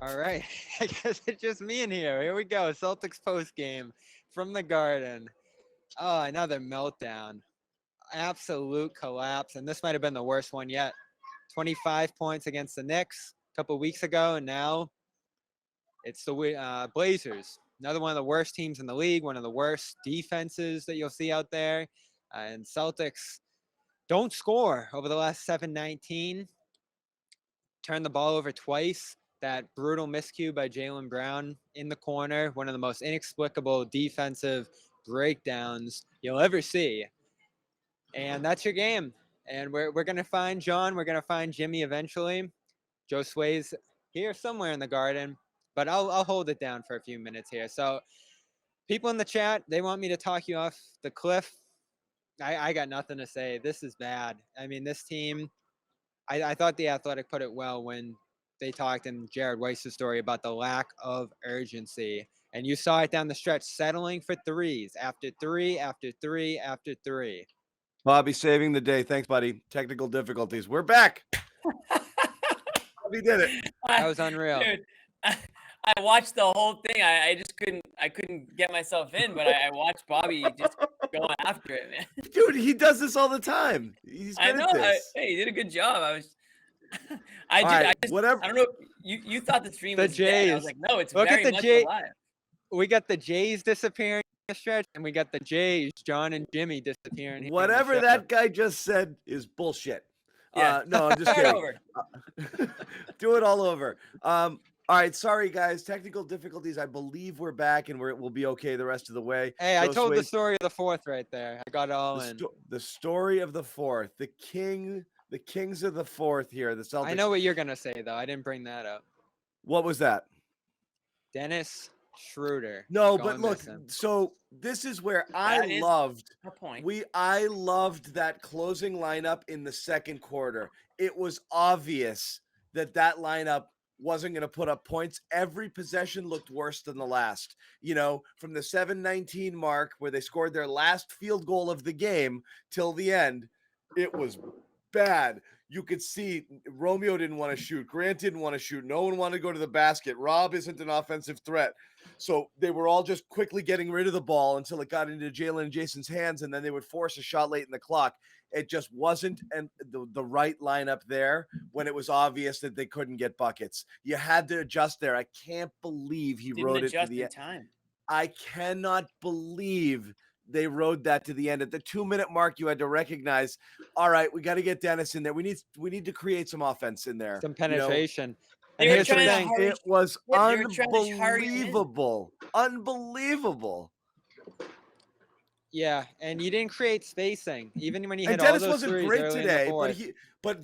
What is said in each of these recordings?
All right. I guess it's just me in here. Here we go. Celtics post game from the Garden. Oh, another meltdown. Absolute collapse. And this might have been the worst one yet. 25 points against the Knicks a couple weeks ago. And now it's the Blazers. Another one of the worst teams in the league. One of the worst defenses that you'll see out there. And Celtics don't score over the last 7-19. Turned the ball over twice. That brutal miscue by Jaylen Brown in the corner, one of the most inexplicable defensive breakdowns you'll ever see. And that's your game. And we're going to find John. We're going to find Jimmy eventually. Joe Sway's here somewhere in the Garden, but I'll hold it down for a few minutes here. So people in the chat, they want me to talk you off the cliff. I got nothing to say. This is bad. I mean, this team, I thought The Athletic put it well when they talked in Jared Weiss's story about the lack of urgency. And you saw it down the stretch, settling for threes after three, after three, after three. Bobby saving the day. Thanks, buddy. Technical difficulties. We're back. Bobby did it. That was unreal. Dude, I watched the whole thing. I just couldn't get myself in, but I watched Bobby just going after it, man. Dude, he does this all the time. He's good I know. at this. Hey, he did a good job. Whatever. I don't know. You thought the stream The was dead. I was Jays. like, no, it's Look at very the much Jay- alive. We got the Jays disappearing in the stretch, and we got the Jays, John and Jimmy, disappearing. here in the Whatever stretch. that guy just said is bullshit. Yeah. No, I'm just Start kidding. over. Do it all over. All right, sorry guys, technical difficulties. I believe we're back and we'll be okay the rest of the way. Hey, I Joe told the Sway's- story of the fourth right there. I got it all in. the story of the fourth. The Kings of the fourth here. The Celtics. I know what you're going to say, though. I didn't bring that up. What was that? Dennis Schroeder. No, going but look, missing. so this is where That is loved a point. I loved that closing lineup in the second quarter. It was obvious that lineup wasn't going to put up points. Every possession looked worse than the last. You know, from the 7-19 mark where they scored their last field goal of the game till the end, it was bad. You could see Romeo didn't want to shoot. Grant didn't want to shoot. No one wanted to go to the basket. Rob isn't an offensive threat. So they were all just quickly getting rid of the ball until it got into Jalen and Jason's hands, and then they would force a shot late in the clock. It just wasn't the right lineup there when it was obvious that they couldn't get buckets. You had to adjust there. I can't believe he rode it to the end. Time. I cannot believe they rode that to the end. At the 2-minute mark, you had to recognize, all right, we got to get Dennis in there. We need to create some offense in there. Some penetration. They And were here's the trying to thing. hurry- It was Yeah, they were trying to hurry him in. unbelievable. Unbelievable. Yeah, and you didn't create spacing. Even when you And hit all Dennis those wasn't threes great early in the today, fourth. but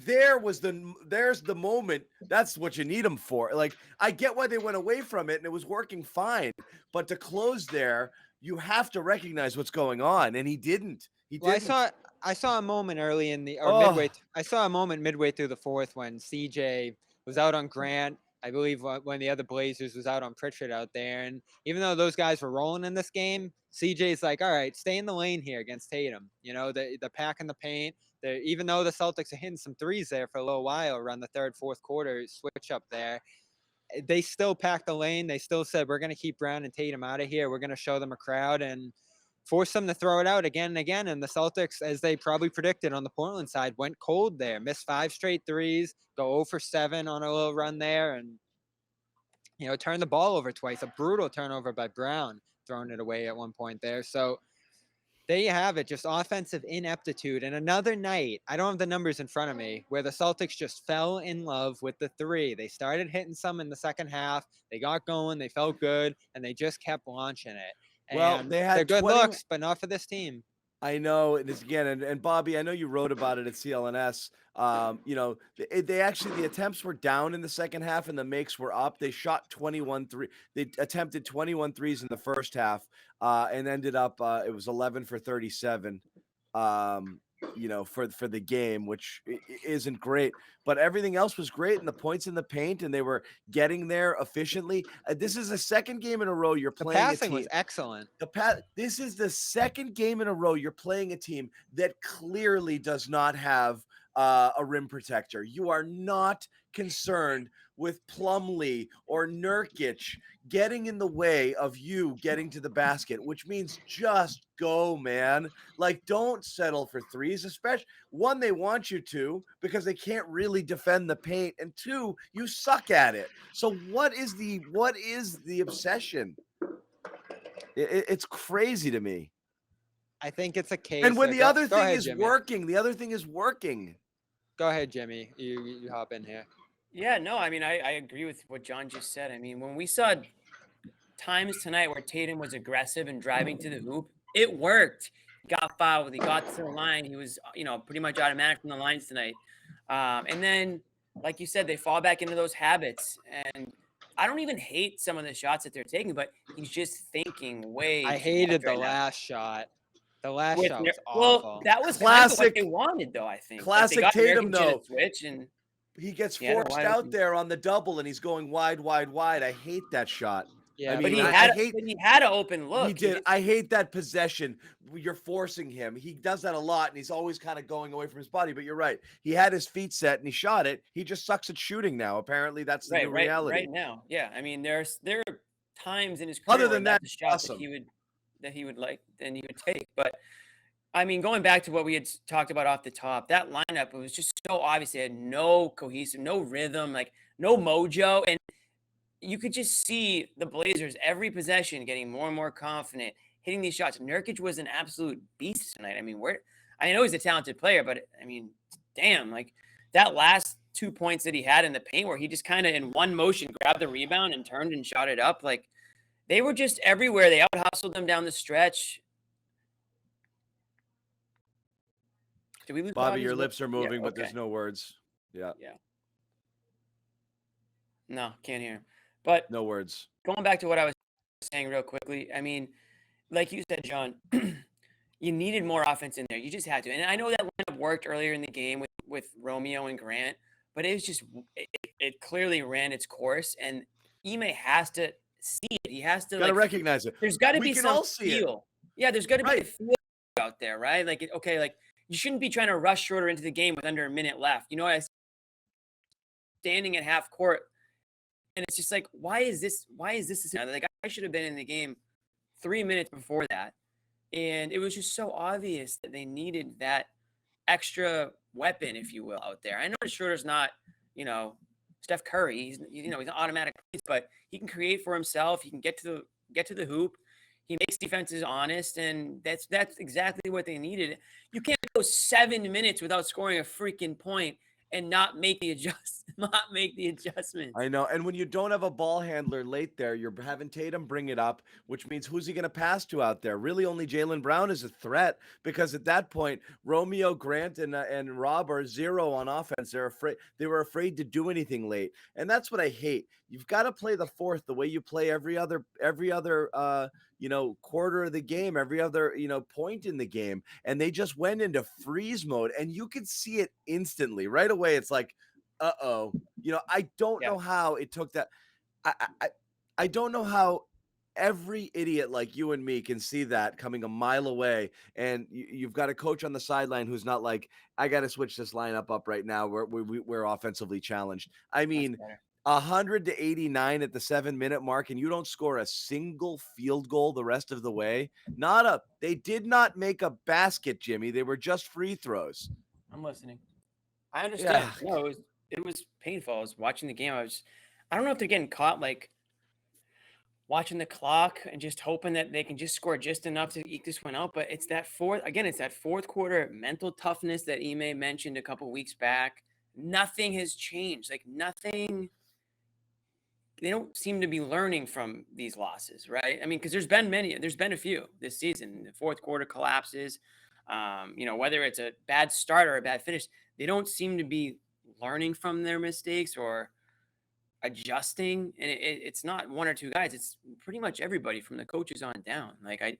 there's the moment. That's what you need him for. Like, I get why they went away from it and it was working fine, but to close there, you have to recognize what's going on, and he didn't. Well, I saw a moment early in the midway. I saw a moment midway through the fourth when CJ was out on Grant. I believe when the other Blazers was out on Pritchard out there, and even though those guys were rolling in this game, CJ's like, all right, stay in the lane here against Tatum. You know, the pack in the paint. Even though the Celtics are hitting some threes there for a little while around the third, fourth quarter switch up there, they still packed the lane. They still said, we're going to keep Brown and Tatum out of here. We're going to show them a crowd and force them to throw it out again and again. And the Celtics, as they probably predicted on the Portland side, went cold there, missed 5 straight threes, go 0 for 7 on a little run there, and, you know, turn the ball over twice. A brutal turnover by Brown, throwing it away at one point there. So there you have it, just offensive ineptitude. And another night, I don't have the numbers in front of me, where the Celtics just fell in love with the three. They started hitting some in the second half. They got going. They felt good, and they just kept launching it. And Well, they had they're good 20 looks, but not for this team. I know it is again, and Bobby, I know you wrote about it at CLNS. You know, they actually, the attempts were down in the second half and the makes were up. They shot 21 3. They attempted 21 threes in the first half and ended up it was 11 for 37. You know, for the game, which isn't great, but everything else was great, and the points in the paint, and they were getting there efficiently. This is the second game in a row you're The playing. passing was excellent. This is the second game in a row you're playing a team that clearly does not have a rim protector. You are not concerned with Plumlee or Nurkic getting in the way of you getting to the basket, which means just go, man. Like, don't settle for threes, especially one, they want you to because they can't really defend the paint, and two, you suck at it. So what is the obsession? It's crazy to me. I think it's a case. And when the other go thing ahead, is Jimmy. working, the other thing is working. Go ahead, Jimmy. You hop in here. Yeah, no, I mean, I agree with what John just said. I mean, when we saw times tonight where Tatum was aggressive and driving to the hoop, it worked. He got fouled. He got to the line. He was, pretty much automatic from the lines tonight. And then, like you said, they fall back into those habits. And I don't even hate some of the shots that they're taking, but he's just thinking way. I too hated much right the now. last shot. The last With shot Nur- was Well, awful. that was kind of what Classic- they wanted, though. I think classic they got Tatum, Nurkic in a though. switch, and He gets Yeah, they're forced wide out open. there on the double, and he's going wide, wide, wide. I hate that shot. Yeah, I but mean, he I had hate. but he had an open look. He did. I hate that possession. You're forcing him. He does that a lot, and he's always kind of going away from his body. But you're right. He had his feet set, and he shot it. He just sucks at shooting now. Apparently, that's the new reality. Right now. Yeah, I mean, there are times in his career Other where than that's that, a shot awesome. that he would like and he would take. But I mean, going back to what we had talked about off the top, that lineup, it was just so obvious. They had no cohesive, no rhythm, like no mojo, and you could just see the Blazers every possession getting more and more confident, hitting these shots. Nurkic was an absolute beast tonight. I mean, I know he's a talented player, but I mean, damn, like that last 2 points that he had in the paint where he just kind of in one motion grabbed the rebound and turned and shot it up. Like they were just everywhere. They out hustled them down the stretch. Did we lose Bobby, Bobby's your lip? lips are moving, Yeah, but there's no words. Yeah, No, can't hear him. But no words. going back to what I was saying real quickly, I mean, like you said, John, you needed more offense in there. You just had to. And I know that lineup worked earlier in the game with Romeo and Grant, but it was just it clearly ran its course. And Ime has to see it. He has to Gotta recognize it. There's got to We be can some all see it. feel. Yeah, there's got to be a Right. feel out there, right? Like, okay, like you shouldn't be trying to rush Schroeder into the game with under a minute left. You know, I standing at half court, and it's just like, why is this? Like, I should have been in the game 3 minutes before that, and it was just so obvious that they needed that extra weapon, if you will, out there. I know Schroeder's not, Steph Curry. He's an automatic, but he can create for himself. He can get to the hoop. He makes defenses honest, and that's exactly what they needed. You can't go 7 minutes without scoring a freaking point and not make the adjustments. I know. And when you don't have a ball handler late there, you're having Tatum bring it up, which means who's he going to pass to out there? Really, only Jaylen Brown is a threat because at that point, Romeo, Grant, and Rob are zero on offense. They were afraid to do anything late, and that's what I hate. You've got to play the fourth the way you play every other quarter of the game, every other point in the game, and they just went into freeze mode, and you could see it instantly right away. It's like, uh-oh. I don't know how it took that. I don't know how every idiot like you and me can see that coming a mile away, and you've got a coach on the sideline who's not like, I got to switch this lineup up right now. We're offensively challenged. I mean, 100-89 at the 7-minute mark, and you don't score a single field goal the rest of the way. They did not make a basket, Jimmy. They were just free throws. I'm listening. I understand. Yeah. No, it was painful. I was watching the game. I don't know if they're getting caught like watching the clock and just hoping that they can just score just enough to eke this one out. But it's that fourth quarter mental toughness that Ime mentioned a couple weeks back. Nothing has changed. Like nothing. They don't seem to be learning from these losses, right? I mean, because there's been a few this season. The fourth quarter collapses. Whether it's a bad start or a bad finish, they don't seem to be learning from their mistakes or adjusting. And it's not one or two guys. It's pretty much everybody from the coaches on down. Like I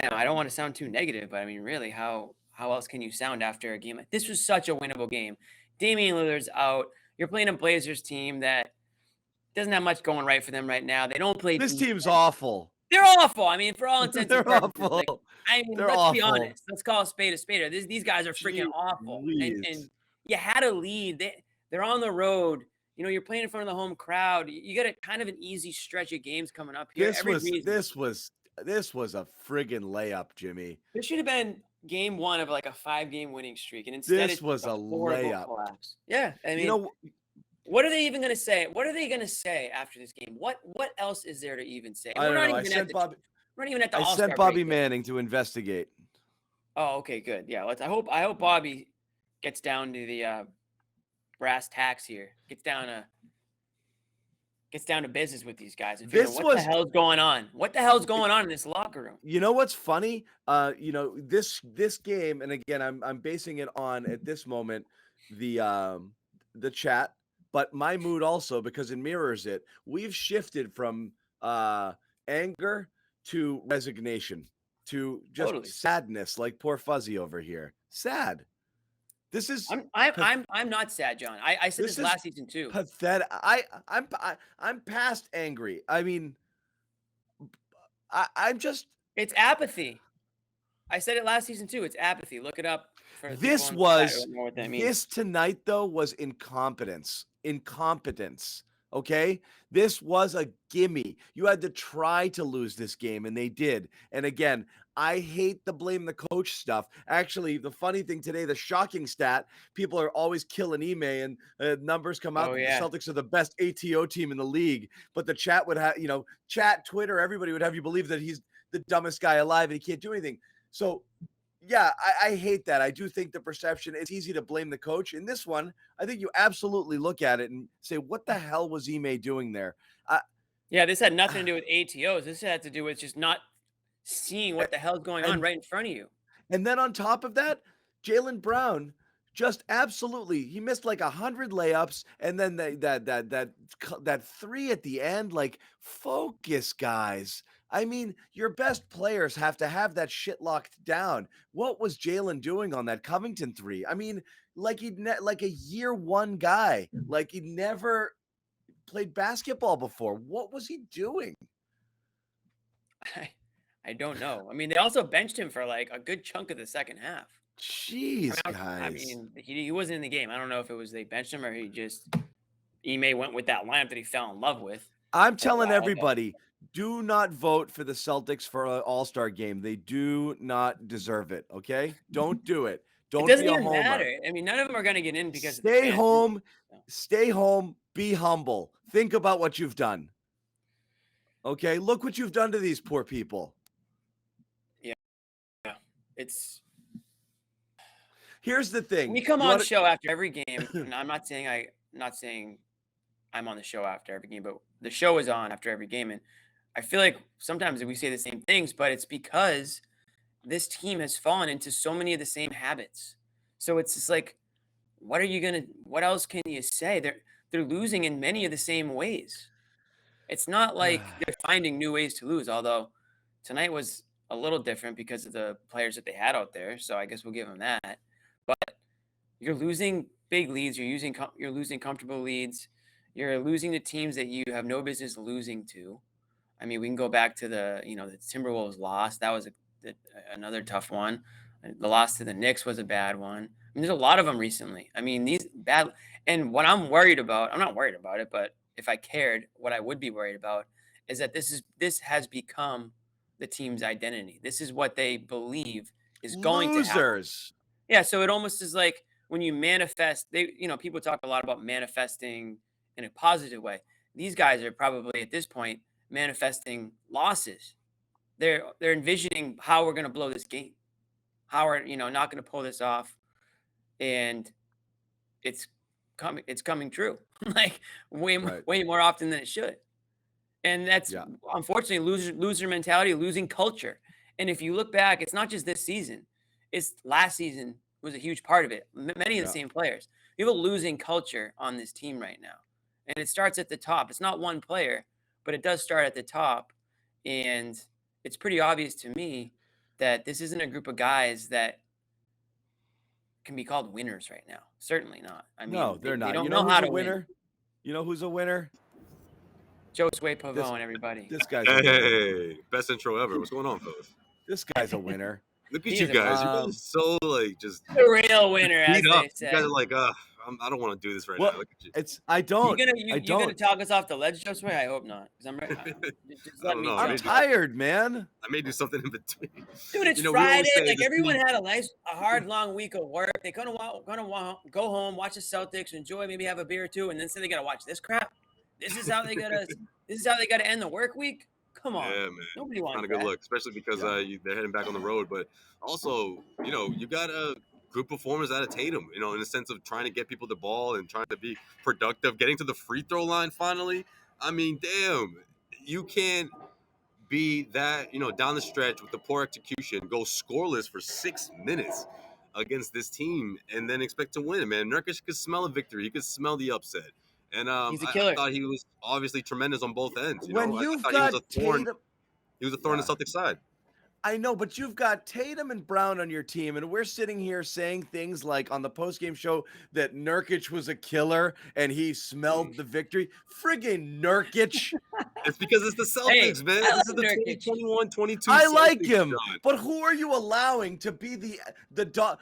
don't want to sound too negative, but I mean, really, how else can you sound after a game? This was such a winnable game. Damian Lillard's out. You're playing a Blazers team that doesn't have much going right for them right now. They don't play This defense. team's awful. They're awful. I mean, for all intents They're and purposes, like, awful. I mean, They're let's be awful. honest. Let's call a spade a spade. These guys are freaking Jeez awful. And Louise. you had a lead. They're on the road. You know, you're playing in front of the home crowd. You got a kind of an easy stretch of games coming up here. This was a friggin' layup, Jimmy. This should have been game one of like a 5-game winning streak, and instead This it's was a a horrible layup. collapse. Yeah, I mean, You know, what are they even going to say? What are they going to say after this game? What else is there to even say? I don't know. We're not even at the I All-Star sent Bobby break yet. Manning to investigate. Oh, okay, good. Yeah, I hope Bobby gets down to the brass tacks here. Gets down to business with these guys and figure out what the hell's going on. What the hell's going on in this locker room? You know what's funny? You know, this game, and again, I'm basing it on at this moment the chat, but my mood also, because it mirrors it. We've shifted from anger to resignation to just Totally. sadness, like poor Fuzzy over here. Sad. This is I'm not sad, John. I said this last season too. pathetic. I'm past angry. I mean, I'm just. It's apathy. I said it last season too. It's apathy. Look it up. This tonight though was incompetence. Incompetence. Okay, this was a gimme. You had to try to lose this game, and they did. And again, I hate the blame the coach stuff. Actually, the funny thing today, the shocking stat, people are always killing Ime, and numbers come out. Oh, that yeah. The Celtics are the best ATO team in the league. But the chat would have, chat, Twitter, everybody would have you believe that he's the dumbest guy alive and he can't do anything. So, yeah, I hate that. I do think the perception, it's easy to blame the coach. In this one, I think you absolutely look at it and say, what the hell was Ime doing there? Yeah, this had nothing to do with ATOs. This had to do with just not seeing what the hell's going on right in front of you. And then on top of that, Jaylen Brown just absolutely, he missed like 100 layups, and then that three at the end. Like, focus, guys. I mean, your best players have to have that shit locked down. What was Jaylen doing on that Covington three? I mean, like like a year one guy, like he'd never played basketball before. What was he doing? I don't know. I mean, they also benched him for like a good chunk of the second half. Jeez, guys. I mean, he wasn't in the game. I don't know if it was they benched him or Ime went with that lineup that he fell in love with. I'm telling everybody, do not vote for the Celtics for an All-Star game. They do not deserve it, okay? Don't do it. Don't It doesn't be a even homer. matter. I mean, none of them are going to get in because Stay home. Stay home. Be humble. Think about what you've done. Okay? Look what you've done to these poor people. Yeah. It's Here's the thing. We come on the show after every game, and I'm not saying I'm on the show after every game, but the show is on after every game, and I feel like sometimes we say the same things, but it's because this team has fallen into so many of the same habits. So it's just like, what else can you say? They're losing in many of the same ways. It's not like they're finding new ways to lose, although tonight was a little different because of the players that they had out there. So I guess we'll give them that. But you're losing big leads. You're losing comfortable leads. You're losing to teams that you have no business losing to. I mean, we can go back to the Timberwolves loss. That was another tough one. The loss to the Knicks was a bad one. I mean, there's a lot of them recently. I mean, these bad. And what I'm worried about, I'm not worried about it, but if I cared, what I would be worried about is that this has become the team's identity. This is what they believe is going to happen. Yeah, so it almost is like when you manifest, people talk a lot about manifesting in a positive way. These guys are probably at this point manifesting losses. They're envisioning how we're going to blow this game, how we're not going to pull this off, and it's coming true, like way more often than it should. And that's unfortunately loser mentality, losing culture. And if you look back, it's not just this season. It's last season was a huge part of it. Many of the same players. We have a losing culture on this team right now. And it starts at the top. It's not one player, but it does start at the top. And it's pretty obvious to me that this isn't a group of guys that can be called winners right now. Certainly not. I mean, no, they're not. They don't know how to win. win. You know who's a winner? Josue Pavone, everybody. This guy's a winner. Hey, best intro ever. What's going on, fellas? This guy's a winner. Look at He you is a guys. You guys Um, are so like just The real winner, as beat up. they You say. guys are like, I don't want to do this right Well, now. Look at you. I You don't. gonna I you gonna don't. talk us off the ledge, Josue? I hope not. 'Cause I'm ready. Just I let don't me know. tell I'm Maybe. you. tired, man. I may do something in between. Dude, it's You know, we always Friday. say Like this everyone team- had a hard, long week of work. They gonna go home, watch the Celtics, enjoy, maybe have a beer or two, and then say they gotta watch this crap. This is how they gotta end the work week. Come on, Yeah, man. nobody Not wants a good that. look, especially because Yeah. they're heading back on the road. But also, you know, you got a good performance out of Tatum. You know, in the sense of trying to get people the ball and trying to be productive, getting to the free throw line finally. I mean, damn, you can't be that, you know, down the stretch with the poor execution, go scoreless for 6 minutes against this team, and then expect to win. Man, Nurkic could smell a victory. He could smell the upset. And He's a I killer. thought he was obviously tremendous on both ends. You When know, I you've thought he was a got thorn. Tatum, He was a thorn in Yeah. the Celtics side. I know, but you've got Tatum and Brown on your team, and we're sitting here saying things like on the postgame show that Nurkic was a killer and he smelled the victory. Friggin' Nurkic. It's because it's the Hey, Celtics, man. I This is like the Nurkic. 2021-22 I like Celtics, him, John. but who are you allowing to be the dog?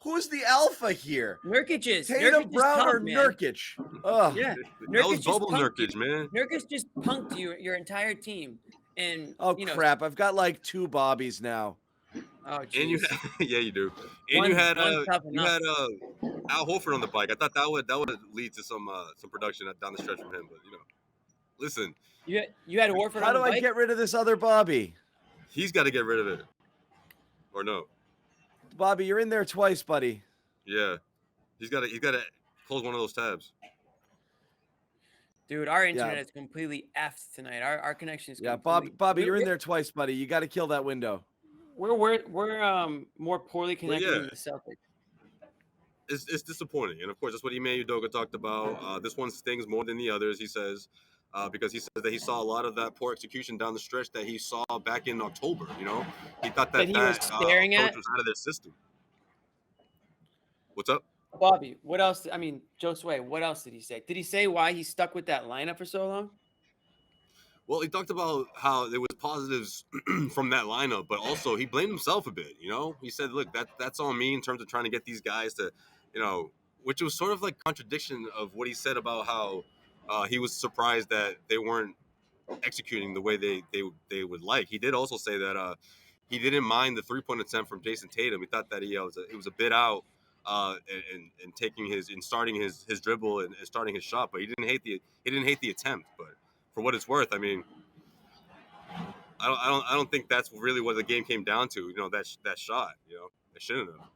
Who's the alpha here? Nurkic is Tatum, Brown, or punked, man. Nurkic? Ugh. Yeah, That was Nurkic just bubble punked Nurkic, you. man. Nurkic just punked your entire team, and Oh you know. crap! I've got like 2 Bobbies now. Oh And you, jeez. yeah, you do. And you had One's tough you enough. had Al Horford on the bike. I thought that would lead to some production down the stretch from him. But you know, listen, You had Horford How on do the I bike. get rid of this other Bobby? he's got to get rid of it, or no? Bobby, you're in there twice, buddy. Yeah, he's got to close one of those tabs. Dude, our internet is completely effed tonight. Our connection is Yeah, completely. Bobby, you're in there twice, buddy. You got to kill that window. We're more poorly connected yeah. than the Celtics. It's disappointing, and of course that's what Ime Udoka talked about. This one stings more than the others, he says, because he says that he saw a lot of that poor execution down the stretch that he saw back in October. You know, he thought That he was staring approach at? was out of their system. What's up? Bobby, what else? I mean, Josue, what else did he say? Did he say why he stuck with that lineup for so long? Well, he talked about how there was positives from that lineup, but also he blamed himself a bit. You know, he said, "Look, that's on me in terms of trying to get these guys to, you know," which was sort of like contradiction of what he said about how he was surprised that they weren't executing the way they would like. He did also say that he didn't mind the 3-point attempt from Jayson Tatum. He thought that he was a bit out and taking starting his dribble and starting his shot, but he didn't hate the attempt. But for what it's worth, I mean, I don't think that's really what the game came down to. You know, that shot. You know, it shouldn't have.